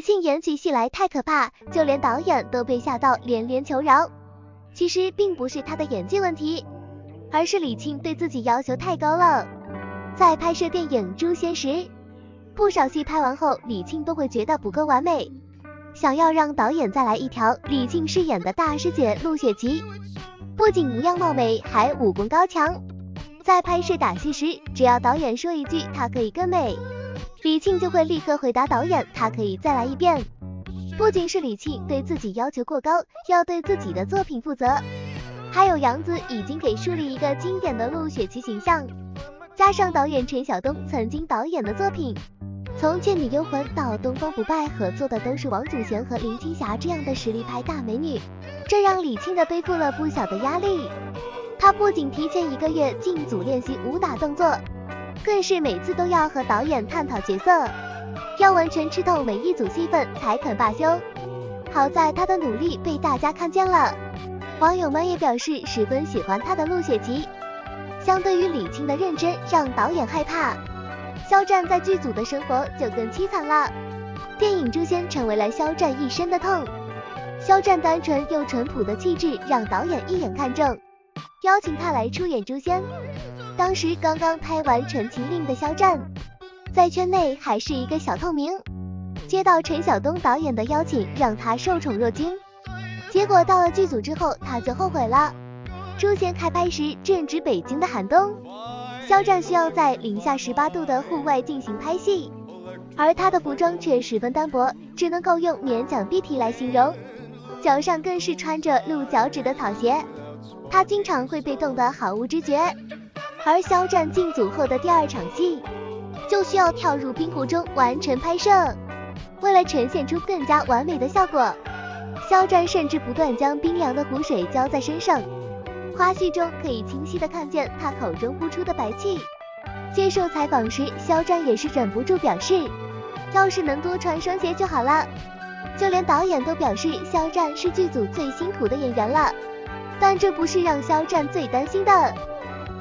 沁演起戏来太可怕，就连导演都被吓到连连求饶。其实并不是他的演技问题，而是李沁对自己要求太高了。在拍摄电影《诛仙》时，不少戏拍完后，李沁都会觉得不够完美，想要让导演再来一条。李沁饰演的大师姐陆雪琪，不仅模样貌美，还武功高强。在拍摄打戏时，只要导演说一句她可以更美，李沁就会立刻回答导演她可以再来一遍。不仅是李沁对自己要求过高，要对自己的作品负责，还有杨紫已经给树立一个经典的陆雪琪形象，加上导演陈晓东曾经导演的作品，从《倩女幽魂》到《东方不败》合作的都是王祖贤和林青霞这样的实力派大美女，这让李沁的背负了不小的压力。她不仅提前1个月进组练习武打动作，更是每次都要和导演探讨角色，要完全吃透每一组戏份才肯罢休。好在她的努力被大家看见了，网友们也表示十分喜欢她的陆雪琪。相对于李沁的认真让导演害怕，肖战在剧组的生活就更凄惨了。电影《诛仙》成为了肖战一生的痛。肖战单纯又淳朴的气质让导演一眼看中，邀请他来出演《诛仙》。当时刚刚拍完《陈情令》的肖战，在圈内还是一个小透明，接到陈晓东导演的邀请，让他受宠若惊。结果到了剧组之后，他就后悔了。《诛仙》开拍时正值北京的寒冬，肖战需要在零下18度的户外进行拍戏，而他的服装却十分单薄，只能够用勉强蔽体来形容，脚上更是穿着露脚趾的草鞋，他经常会被冻得毫无知觉。而肖战进组后的第2场戏，就需要跳入冰湖中完成拍摄。为了呈现出更加完美的效果，肖战甚至不断将冰凉的湖水浇在身上，花絮中可以清晰地看见他口中呼出的白气。接受采访时，肖战也是忍不住表示，要是能多穿双鞋就好了。就连导演都表示肖战是剧组最辛苦的演员了，但这不是让肖战最担心的，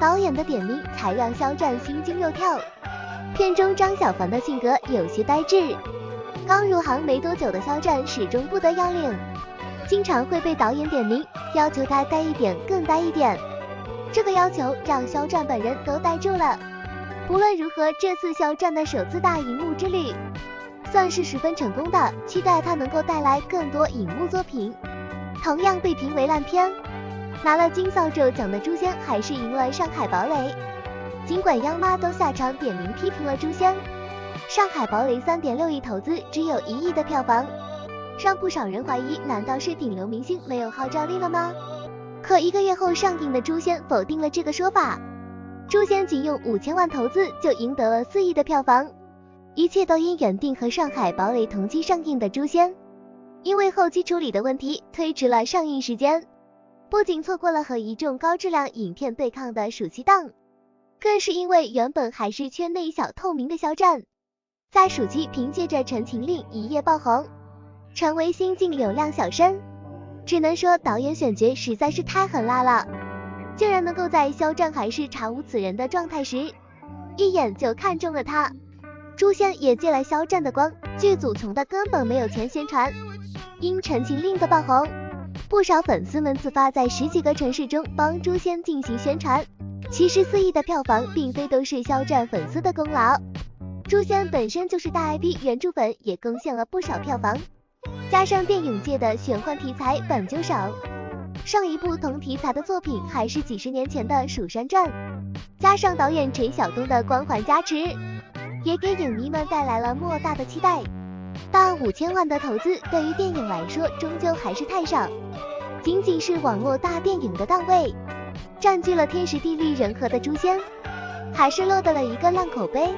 导演的点名才让肖战心惊肉跳。片中张小凡的性格有些呆滞，刚入行没多久的肖战始终不得要领，经常会被导演点名，要求他呆一点更呆一点。这个要求让肖战本人都呆住了。不论如何，这次肖战的首次大荧幕之旅算是十分成功的，期待他能够带来更多荧幕作品。同样被评为烂片，拿了金扫帚奖的《诛仙》还是赢了《上海堡垒》。尽管央妈都下场点名批评了《诛仙》，《上海堡垒》3.6亿投资，只有1亿的票房，让不少人怀疑，难道是顶流明星没有号召力了吗？可1个月后上映的《诛仙》否定了这个说法，《诛仙》仅用5000万投资就赢得了4亿的票房，一切都因原定和《上海堡垒》同期上映的《诛仙》，因为后期处理的问题推迟了上映时间，不仅错过了和一众高质量影片对抗的暑期档，更是因为原本还是圈内小透明的肖战，在暑期凭借着《陈情令》一夜爆红，成为新晋流量小生。只能说导演选角实在是太狠辣了，竟然能够在肖战还是查无此人的状态时，一眼就看中了他。《诛仙》也借了肖战的光，剧组穷的根本没有钱宣传，因《陈情令》的爆红，不少粉丝们自发在10几个城市中帮《诛仙》进行宣传。其实4亿的票房并非都是肖战粉丝的功劳，《诛仙》本身就是大 IP， 原著粉也贡献了不少票房，加上电影界的玄幻题材本就少，上一部同题材的作品还是几10年前的《蜀山传》，加上导演陈晓东的光环加持，也给影迷们带来了莫大的期待。但5000万的投资对于电影来说终究还是太少，仅仅是网络大电影的档位，占据了天时地利人和的《诛仙》，还是落得了一个烂口碑。